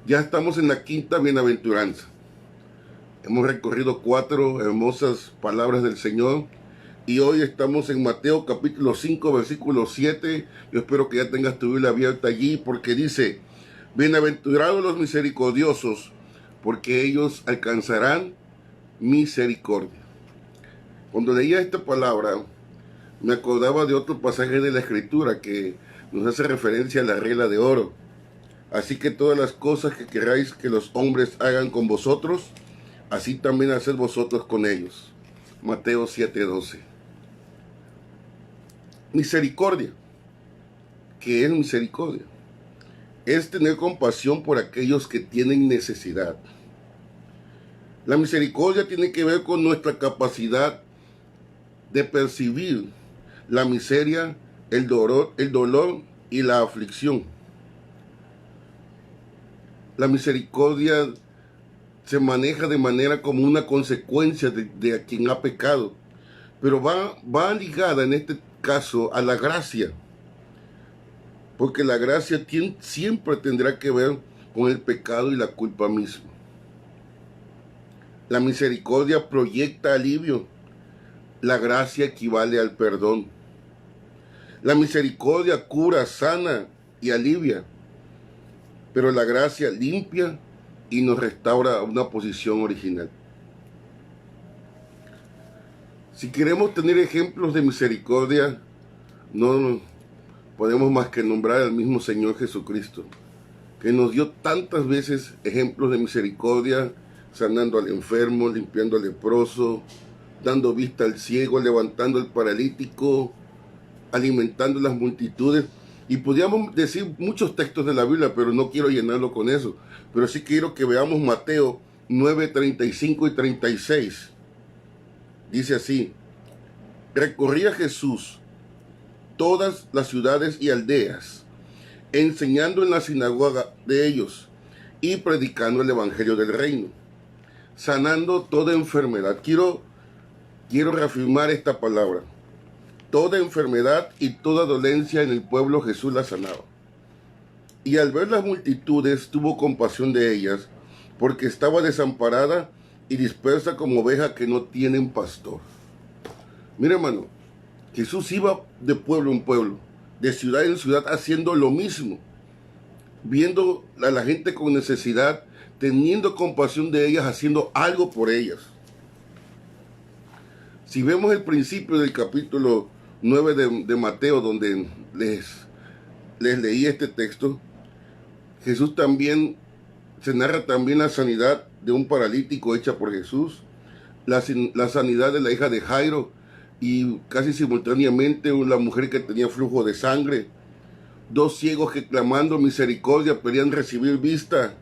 Ya estamos en la quinta bienaventuranza. Hemos recorrido 4 hermosas palabras del Señor y hoy estamos en Mateo capítulo 5 versículo 7. Yo espero que ya tengas tu Biblia abierta allí porque dice: bienaventurados los misericordiosos, porque ellos alcanzarán misericordia. Cuando leía esta palabra me acordaba de otro pasaje de la Escritura que nos hace referencia a la regla de oro. Así que todas las cosas que queráis que los hombres hagan con vosotros, así también haced vosotros con ellos. Mateo 7:12. Misericordia. ¿Qué es misericordia? Es tener compasión por aquellos que tienen necesidad. La misericordia tiene que ver con nuestra capacidad de percibir la miseria, el dolor y la aflicción. La misericordia se maneja de manera como una consecuencia de a quien ha pecado, pero va ligada en este caso a la gracia, porque la gracia siempre tendrá que ver con el pecado y la culpa misma. La misericordia proyecta alivio, la gracia equivale al perdón. La misericordia cura, sana y alivia, pero la gracia limpia y nos restaura a una posición original. Si queremos tener ejemplos de misericordia, no podemos más que nombrar al mismo Señor Jesucristo, que nos dio tantas veces ejemplos de misericordia, sanando al enfermo, limpiando al leproso, dando vista al ciego, levantando al paralítico, alimentando las multitudes. Y podríamos decir muchos textos de la Biblia, pero no quiero llenarlo con eso. Pero sí quiero que veamos Mateo 9, 35 y 36. Dice así: recorría Jesús todas las ciudades y aldeas, enseñando en la sinagoga de ellos y predicando el evangelio del reino, sanando toda enfermedad. Quiero reafirmar esta palabra. Toda enfermedad y toda dolencia en el pueblo Jesús la sanaba. Y al ver las multitudes tuvo compasión de ellas, porque estaba desamparada y dispersa como oveja que no tienen pastor. Mira, hermano, Jesús iba de pueblo en pueblo, de ciudad en ciudad, haciendo lo mismo, viendo a la gente con necesidad, teniendo compasión de ellas, haciendo algo por ellas. Si vemos el principio del capítulo 9 de Mateo, donde les leí este texto, Jesús también, se narra también la sanidad de un paralítico hecha por Jesús, la sanidad de la hija de Jairo, y casi simultáneamente la mujer que tenía flujo de sangre, 2 ciegos que clamando misericordia pedían recibir vista,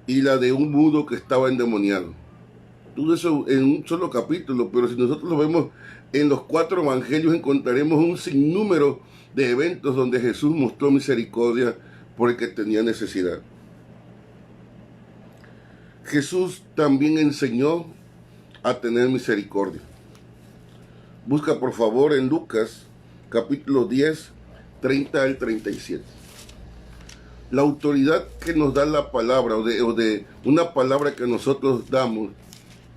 y la de un mudo que estaba endemoniado. Todo eso en un solo capítulo, pero si nosotros lo vemos en los 4 evangelios, encontraremos un sinnúmero de eventos donde Jesús mostró misericordia por el que tenía necesidad. Jesús también enseñó a tener misericordia. Busca por favor en Lucas capítulo 10, 30 al 37. La autoridad que nos da la palabra o de una palabra que nosotros damos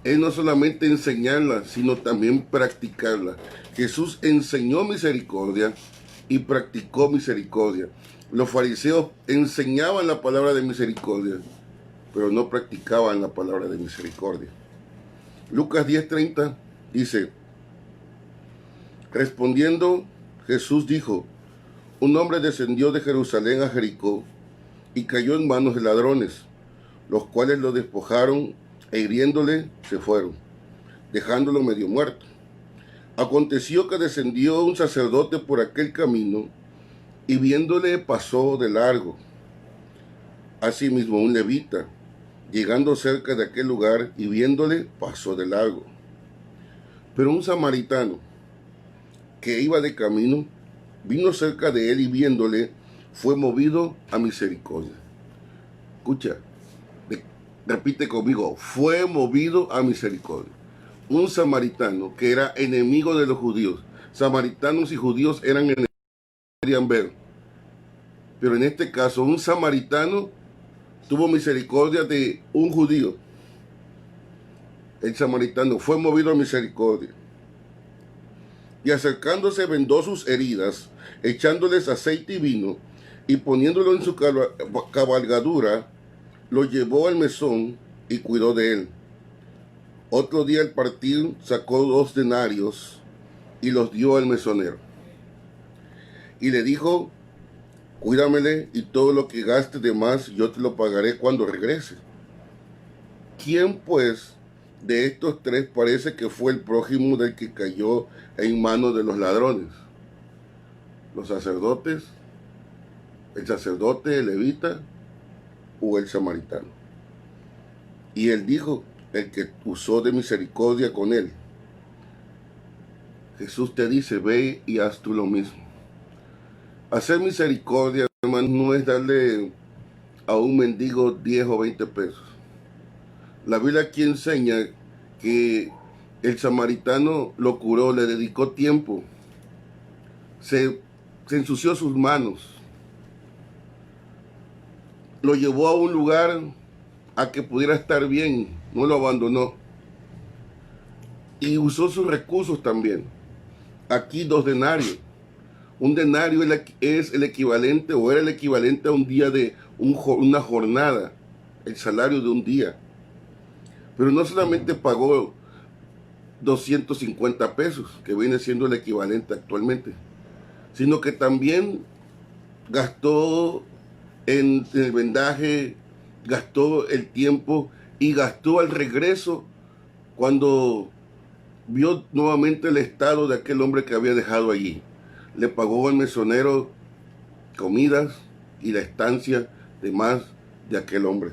es no solamente enseñarla, sino también practicarla. Jesús enseñó misericordia y practicó misericordia. Los fariseos enseñaban la palabra de misericordia, pero no practicaban la palabra de misericordia. Lucas 10:30 dice: respondiendo Jesús dijo: un hombre descendió de Jerusalén a Jericó y cayó en manos de ladrones, los cuales lo despojaron e hiriéndole se fueron, dejándolo medio muerto. Aconteció que descendió un sacerdote por aquel camino y viéndole pasó de largo. Asimismo un levita, llegando cerca de aquel lugar y viéndole pasó de largo. Pero un samaritano que iba de camino vino cerca de él y viéndole fue movido a misericordia. Escucha, repite conmigo: fue movido a misericordia. Un samaritano que era enemigo de los judíos. Samaritanos y judíos eran enemigos, querían ver. Pero en este caso, un samaritano tuvo misericordia de un judío. El samaritano fue movido a misericordia. Y acercándose vendó sus heridas, echándoles aceite y vino, y poniéndolo en su cabalgadura, lo llevó al mesón y cuidó de él. Otro día al partir sacó 2 denarios y los dio al mesonero. Y le dijo: cuídamele, y todo lo que gaste de más yo te lo pagaré cuando regrese. ¿Quién pues de estos 3 parece que fue el prójimo del que cayó en manos de los ladrones? ¿Los sacerdotes? ¿El sacerdote, el levita o el samaritano? Y él dijo: el que usó de misericordia con él. Jesús te dice: ve y haz tú lo mismo. Hacer misericordia, hermano, no es darle a un mendigo 10 o 20 pesos. La Biblia aquí enseña que el samaritano lo curó, le dedicó tiempo, se ensució sus manos, lo llevó a un lugar a que pudiera estar bien, no lo abandonó, y usó sus recursos también. Aquí 2 denarios. Un denario es el equivalente, o era el equivalente a un día de una jornada, el salario de un día. Pero no solamente pagó 250 pesos, que viene siendo el equivalente actualmente, sino que también gastó en el vendaje, gastó el tiempo y gastó al regreso cuando vio nuevamente el estado de aquel hombre que había dejado allí. Le pagó al mesonero comidas y la estancia de más de aquel hombre.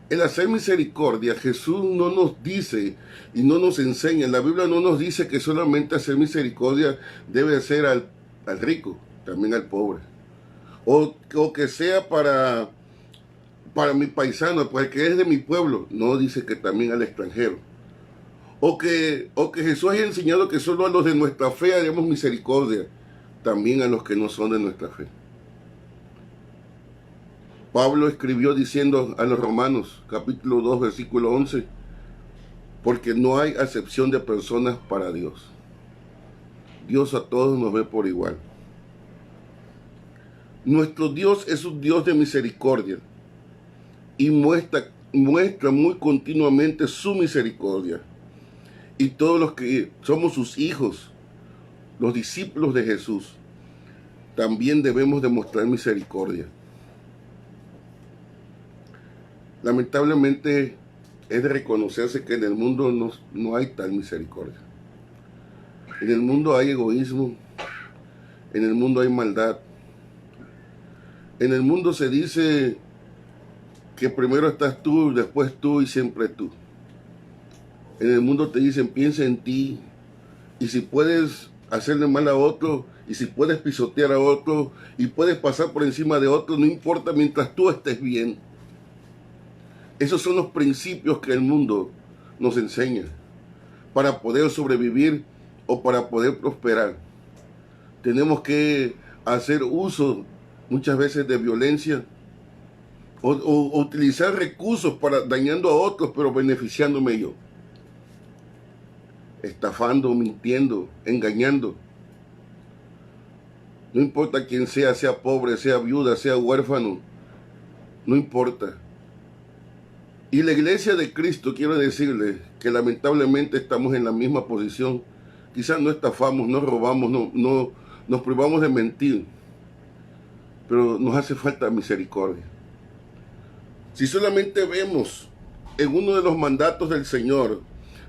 El hacer misericordia, Jesús no nos dice y no nos enseña, la Biblia no nos dice que solamente hacer misericordia debe ser al rico, también al pobre. O que sea para mi paisano, para el que es de mi pueblo. No, dice que también al extranjero. O que Jesús haya enseñado que solo a los de nuestra fe haremos misericordia, también a los que no son de nuestra fe. Pablo escribió diciendo a los Romanos, capítulo 2, versículo 11, porque no hay acepción de personas para Dios. Dios a todos nos ve por igual. Nuestro Dios es un Dios de misericordia y muestra muy continuamente su misericordia. Y todos los que somos sus hijos, los discípulos de Jesús, también debemos demostrar misericordia. Lamentablemente es de reconocerse que en el mundo no hay tal misericordia. En el mundo hay egoísmo, en el mundo hay maldad. En el mundo se dice que primero estás tú, después tú y siempre tú. En el mundo te dicen: piensa en ti, y si puedes hacerle mal a otro, y si puedes pisotear a otro, y puedes pasar por encima de otro, no importa mientras tú estés bien. Esos son los principios que el mundo nos enseña para poder sobrevivir o para poder prosperar. Tenemos que hacer uso muchas veces de violencia o utilizar recursos para dañando a otros, pero beneficiándome yo. Estafando, mintiendo, engañando. No importa quién sea pobre, sea viuda, sea huérfano, no importa. Y la iglesia de Cristo, quiero decirle que lamentablemente estamos en la misma posición. Quizás no estafamos, no robamos, no nos privamos de mentir, pero nos hace falta misericordia. Si solamente vemos en uno de los mandatos del Señor,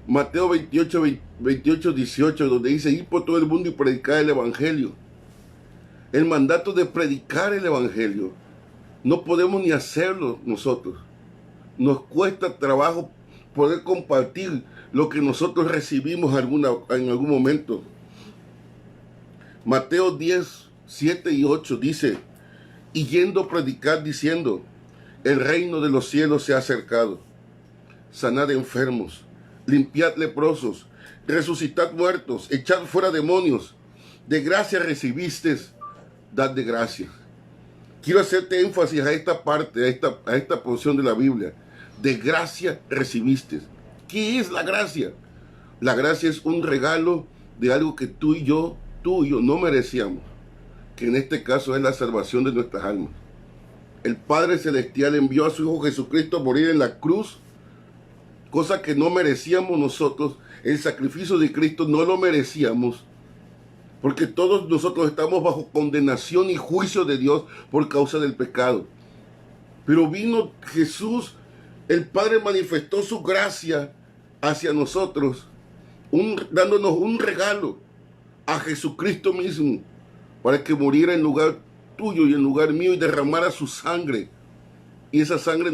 Mateo 28, 18, donde dice: ir por todo el mundo y predicar el evangelio. El mandato de predicar el evangelio no podemos ni hacerlo nosotros. Nos cuesta trabajo poder compartir lo que nosotros recibimos en algún momento. Mateo 10, 7 y 8 dice: y yendo a predicar diciendo: el reino de los cielos se ha acercado. Sanad enfermos, limpiad leprosos, resucitad muertos, echad fuera demonios. De gracia recibisteis, dad de gracias. Quiero hacerte énfasis a esta parte, a esta porción de la Biblia. De gracia recibiste. ¿Qué es la gracia? La gracia es un regalo de algo que tú y yo no merecíamos, que en este caso es la salvación de nuestras almas. El Padre Celestial envió a su Hijo Jesucristo a morir en la cruz, cosa que no merecíamos nosotros. El sacrificio de Cristo no lo merecíamos, porque todos nosotros estamos bajo condenación y juicio de Dios por causa del pecado. Pero vino Jesús, el Padre manifestó su gracia hacia nosotros, dándonos un regalo a Jesucristo mismo, para que muriera en lugar tuyo y en lugar mío y derramara su sangre. Y esa sangre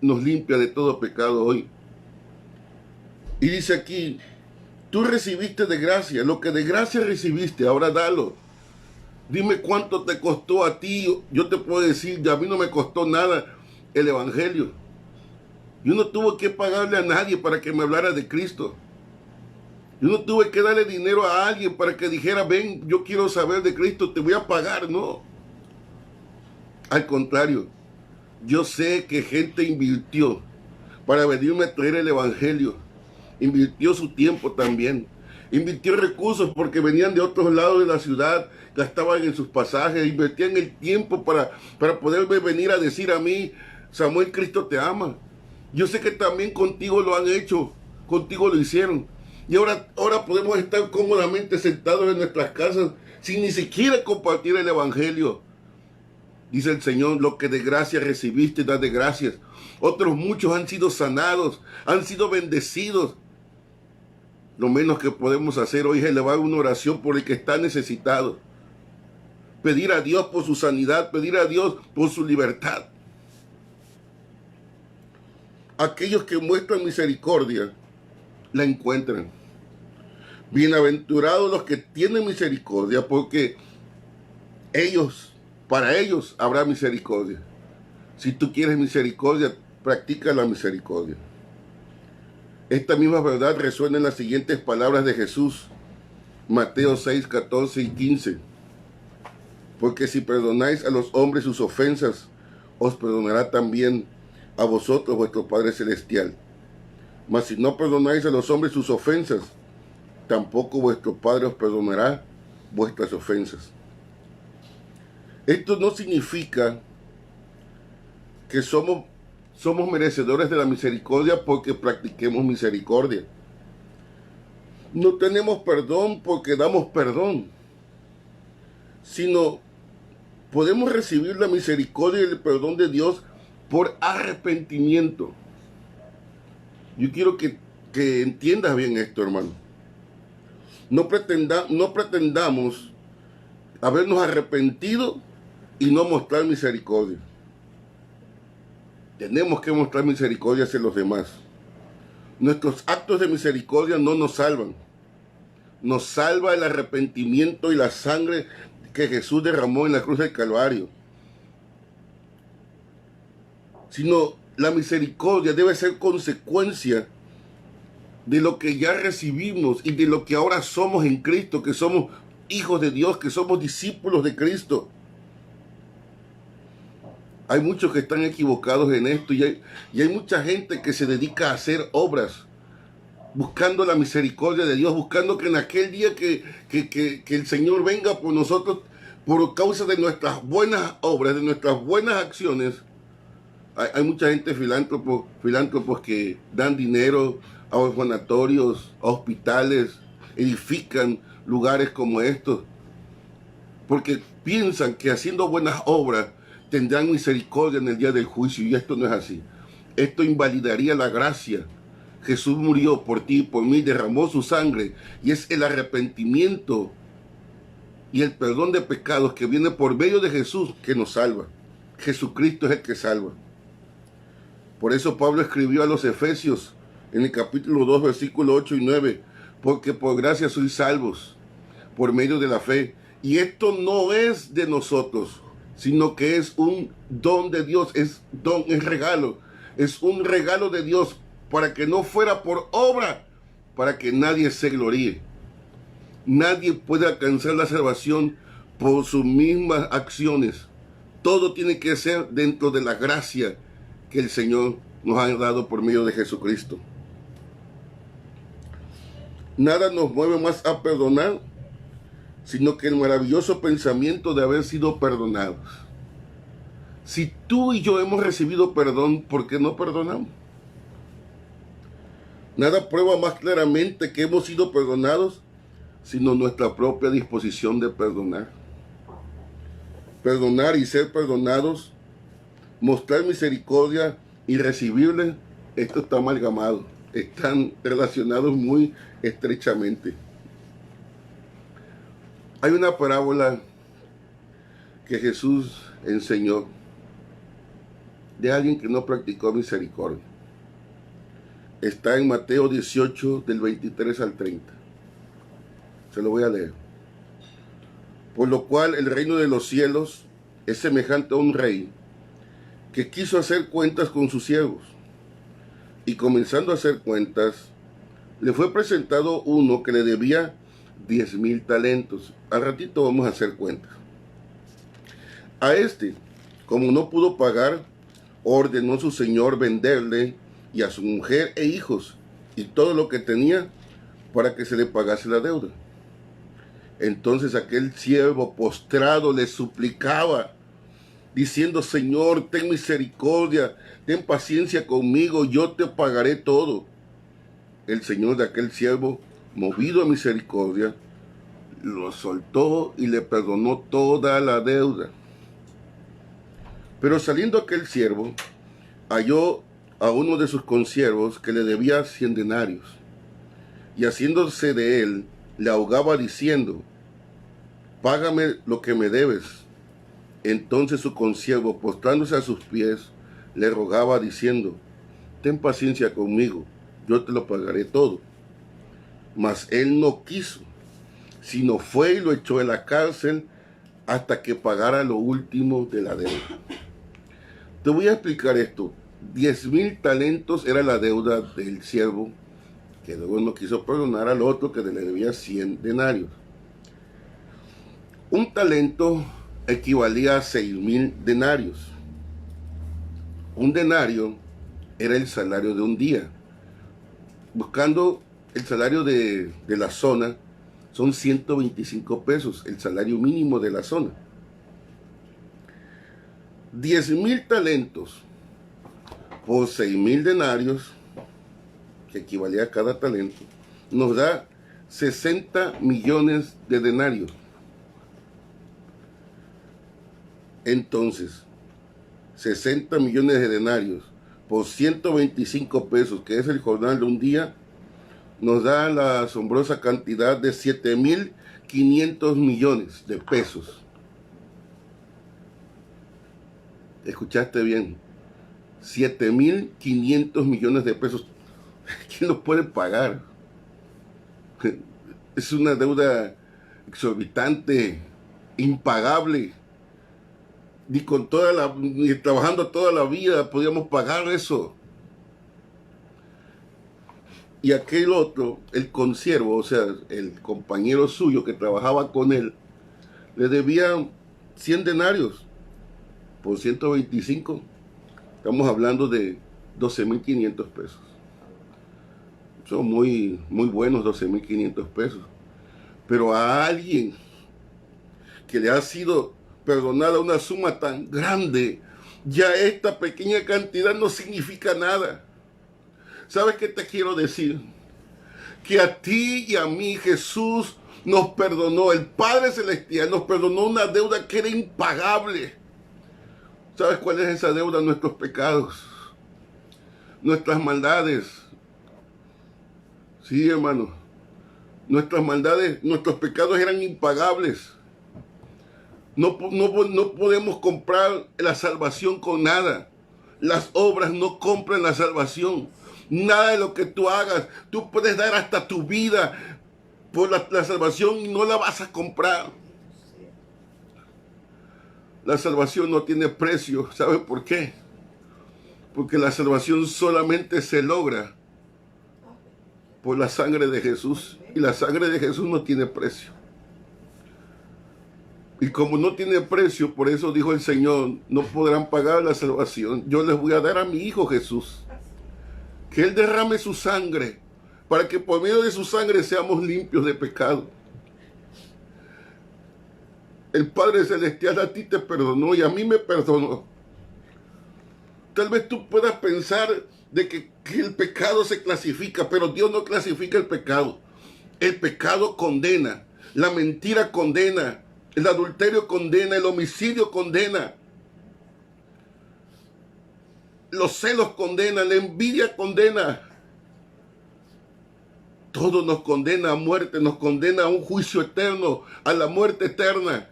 nos limpia de todo pecado hoy. Y dice aquí, tú recibiste de gracia, lo que de gracia recibiste, ahora dalo. Dime cuánto te costó a ti. Yo te puedo decir, a mí no me costó nada el Evangelio. Yo no tuve que pagarle a nadie para que me hablara de Cristo. Yo no tuve que darle dinero a alguien para que dijera, ven, yo quiero saber de Cristo, te voy a pagar. No. Al contrario, yo sé que gente invirtió para venirme a traer el Evangelio. Invirtió su tiempo también. Invirtió recursos porque venían de otros lados de la ciudad, gastaban en sus pasajes, invertían el tiempo para poderme venir a decir a mí, Samuel, Cristo te ama. Yo sé que también contigo lo han hecho, contigo lo hicieron. Y ahora podemos estar cómodamente sentados en nuestras casas sin ni siquiera compartir el Evangelio. Dice el Señor, lo que de gracia recibiste, da de gracias. Otros muchos han sido sanados, han sido bendecidos. Lo menos que podemos hacer hoy es elevar una oración por el que está necesitado. Pedir a Dios por su sanidad, pedir a Dios por su libertad. Aquellos que muestran misericordia, la encuentran. Bienaventurados los que tienen misericordia, porque para ellos habrá misericordia. Si tú quieres misericordia, practica la misericordia. Esta misma verdad resuena en las siguientes palabras de Jesús, Mateo 6, 14 y 15. Porque si perdonáis a los hombres sus ofensas, os perdonará también a vosotros vuestro Padre Celestial. Mas si no perdonáis a los hombres sus ofensas, tampoco vuestro Padre os perdonará vuestras ofensas. Esto no significa que somos merecedores de la misericordia porque practiquemos misericordia. No tenemos perdón porque damos perdón, sino podemos recibir la misericordia y el perdón de Dios por arrepentimiento. Yo quiero que entiendas bien esto, hermano. No pretendamos habernos arrepentido y no mostrar misericordia. Tenemos que mostrar misericordia hacia los demás. Nuestros actos de misericordia no nos salvan. Nos salva el arrepentimiento y la sangre que Jesús derramó en la cruz del Calvario. Sino la misericordia debe ser consecuencia de lo que ya recibimos y de lo que ahora somos en Cristo, que somos hijos de Dios, que somos discípulos de Cristo. Hay muchos que están equivocados en esto y hay mucha gente que se dedica a hacer obras buscando la misericordia de Dios, buscando que en aquel día que el Señor venga por nosotros, por causa de nuestras buenas obras, de nuestras buenas acciones. Hay mucha gente filántropos que dan dinero a orfanatorios, a hospitales, edifican lugares como estos, porque piensan que haciendo buenas obras tendrán misericordia en el día del juicio, y esto no es así. Esto invalidaría la gracia. Jesús murió por ti y por mí, derramó su sangre, y es el arrepentimiento y el perdón de pecados que viene por medio de Jesús que nos salva. Jesucristo es el que salva. Por eso Pablo escribió a los Efesios en el capítulo 2, versículos 8 y 9, porque por gracia sois salvos, por medio de la fe. Y esto no es de nosotros, sino que es un don de Dios, es regalo. Es un regalo de Dios para que no fuera por obra, para que nadie se gloríe. Nadie puede alcanzar la salvación por sus mismas acciones. Todo tiene que ser dentro de la gracia que el Señor nos ha dado por medio de Jesucristo. Nada nos mueve más a perdonar, sino que el maravilloso pensamiento de haber sido perdonados. Si tú y yo hemos recibido perdón, ¿por qué no perdonamos? Nada prueba más claramente que hemos sido perdonados, sino nuestra propia disposición de perdonar. Perdonar y ser perdonados, mostrar misericordia y recibirle, esto está amalgamado, están relacionados muy estrechamente. Hay una parábola que Jesús enseñó de alguien que no practicó misericordia. Está en Mateo 18, del 23 al 30. Se lo voy a leer. Por lo cual el reino de los cielos es semejante a un rey que quiso hacer cuentas con sus siervos. Y comenzando a hacer cuentas, le fue presentado uno que le debía 10,000 talentos. Al ratito vamos a hacer cuentas. A este, como no pudo pagar, ordenó su señor venderle y a su mujer e hijos y todo lo que tenía para que se le pagase la deuda. Entonces aquel siervo postrado le suplicaba, diciendo: Señor, ten misericordia, ten paciencia conmigo, yo te pagaré todo. El señor de aquel siervo, movido a misericordia, lo soltó y le perdonó toda la deuda. Pero saliendo aquel siervo, halló a uno de sus consiervos que le debía 100 denarios, y haciéndose de él, le ahogaba diciendo: Págame lo que me debes. Entonces su consiervo, postrándose a sus pies, le rogaba diciendo: Ten paciencia conmigo, yo te lo pagaré todo. Mas él no quiso, sino fue y lo echó en la cárcel hasta que pagara lo último de la deuda. Te voy a explicar esto. 10,000 talentos era la deuda del siervo, que luego no quiso perdonar al otro que le debía 100 denarios. Un talento equivalía a 6,000 denarios. Un denario era el salario de un día. Buscando el salario de la zona, son 125 pesos, el salario mínimo de la zona. 10,000 talentos por 6,000 denarios, que equivalía a cada talento, nos da 60 millones de denarios. Entonces, 60 millones de denarios por 125 pesos, que es el jornal de un día, nos da la asombrosa cantidad de 7,500 millones de pesos. Escuchaste bien, 7,500 millones de pesos. ¿Quién los puede pagar? Es una deuda exorbitante, impagable. Ni trabajando toda la vida podíamos pagar eso. Y aquel otro, el consiervo, o sea, el compañero suyo que trabajaba con él, le debía 100 denarios por 125. Estamos hablando de 12,500 pesos. Son muy buenos 12,500 pesos. Pero a alguien que le ha sido perdonada una suma tan grande, ya esta pequeña cantidad no significa nada. ¿Sabes qué te quiero decir? Que a ti y a mí Jesús nos perdonó, el Padre Celestial nos perdonó una deuda que era impagable. ¿Sabes cuál es esa deuda? Nuestros pecados, nuestras maldades. Sí, hermano, nuestras maldades, nuestros pecados eran impagables. No podemos comprar la salvación con nada. Las obras no compran la salvación. Nada de lo que tú hagas, tú puedes dar hasta tu vida por la salvación y no la vas a comprar. La salvación no tiene precio. ¿Sabe por qué? Porque la salvación solamente se logra por la sangre de Jesús. Y la sangre de Jesús no tiene precio. Y como no tiene precio, por eso dijo el Señor, no podrán pagar la salvación. Yo les voy a dar a mi Hijo Jesús, que Él derrame su sangre, para que por medio de su sangre seamos limpios de pecado. El Padre Celestial a ti te perdonó y a mí me perdonó. Tal vez tú puedas pensar de que el pecado se clasifica, pero Dios no clasifica el pecado. El pecado condena, la mentira condena, el adulterio condena, el homicidio condena, los celos condenan, la envidia condena. Todo nos condena a muerte, nos condena a un juicio eterno, a la muerte eterna.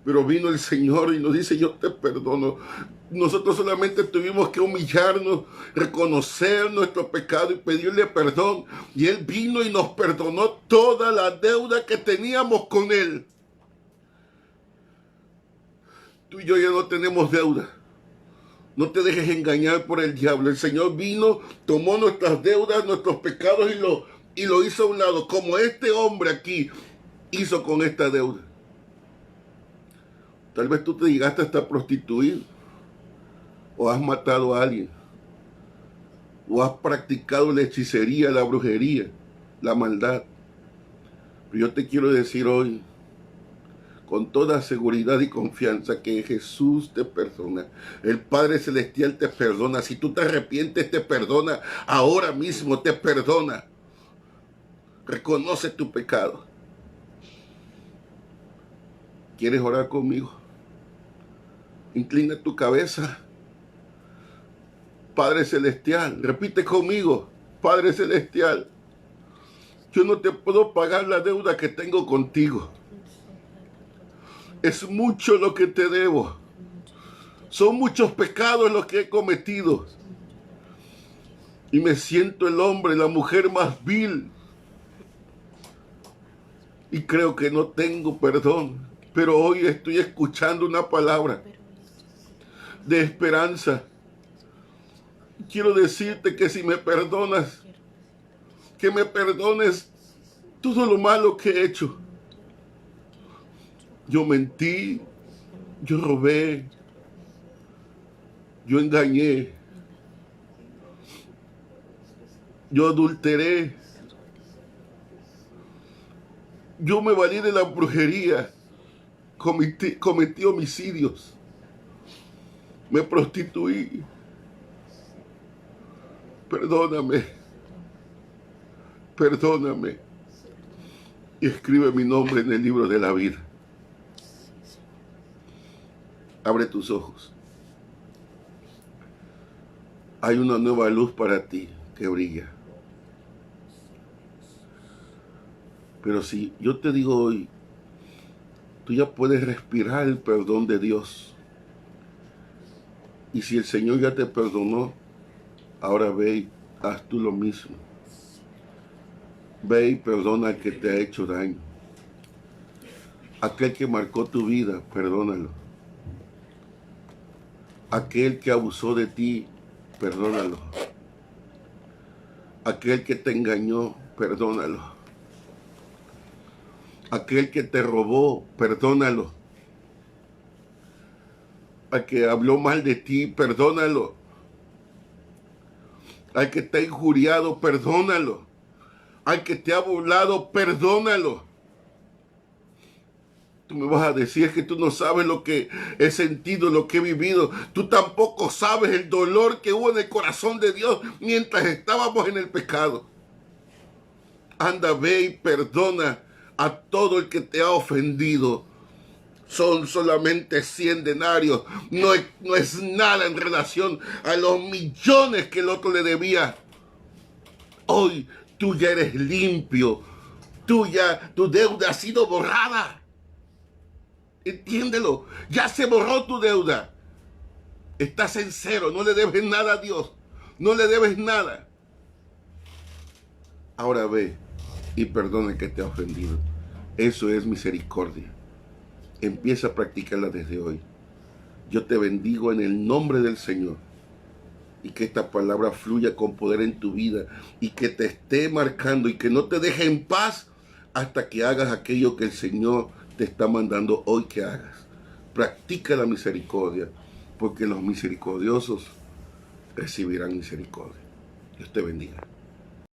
Pero vino el Señor y nos dice, yo te perdono. Nosotros solamente tuvimos que humillarnos, reconocer nuestro pecado y pedirle perdón. Y Él vino y nos perdonó toda la deuda que teníamos con Él. Tú y yo ya no tenemos deuda. No te dejes engañar por el diablo. El Señor vino, tomó nuestras deudas, nuestros pecados y lo hizo a un lado. Como este hombre aquí hizo con esta deuda. Tal vez tú te llegaste hasta prostituir, o has matado a alguien, o has practicado la hechicería, la brujería, la maldad. Pero yo te quiero decir hoy, con toda seguridad y confianza, que Jesús te perdona. El Padre Celestial te perdona. Si tú te arrepientes, te perdona. Ahora mismo te perdona. Reconoce tu pecado. ¿Quieres orar conmigo? Inclina tu cabeza. Padre Celestial, repite conmigo. Padre Celestial, yo no te puedo pagar la deuda que tengo contigo. Es mucho lo que te debo. Son muchos pecados los que he cometido. Y me siento el hombre, la mujer más vil. Y creo que no tengo perdón. Pero hoy estoy escuchando una palabra de esperanza. Quiero decirte que si me perdonas, que me perdones todo lo malo que he hecho. Yo mentí, yo robé, yo engañé, yo adulteré, yo me valí de la brujería, cometí homicidios, me prostituí. Perdóname, perdóname. Y escribe mi nombre en el libro de la vida. Abre tus ojos. Hay una nueva luz para ti que brilla. Pero si yo te digo hoy, tú ya puedes respirar el perdón de Dios. Y si el Señor ya te perdonó, ahora ve y haz tú lo mismo. Ve y perdona al que te ha hecho daño. Aquel que marcó tu vida, perdónalo. Aquel que abusó de ti, perdónalo. Aquel que te engañó, perdónalo. Aquel que te robó, perdónalo. Al que habló mal de ti, perdónalo. Al que te ha injuriado, perdónalo. Al que te ha burlado, perdónalo. Tú me vas a decir que tú no sabes lo que he sentido, lo que he vivido. Tú tampoco sabes el dolor que hubo en el corazón de Dios mientras estábamos en el pecado. Anda, ve y perdona a todo el que te ha ofendido. Son solamente 100 denarios. No es nada en relación a los millones que el otro le debía. Hoy tú ya eres limpio. Tu deuda ha sido borrada. Entiéndelo. Ya se borró tu deuda. Estás en cero. No le debes nada a Dios. No le debes nada. Ahora ve y perdona el que te ha ofendido. Eso es misericordia. Empieza a practicarla desde hoy. Yo te bendigo en el nombre del Señor. Y que esta palabra fluya con poder en tu vida. Y que te esté marcando y que no te deje en paz hasta que hagas aquello que el Señor te está mandando hoy que hagas. Practica la misericordia, porque los misericordiosos recibirán misericordia. Dios te bendiga.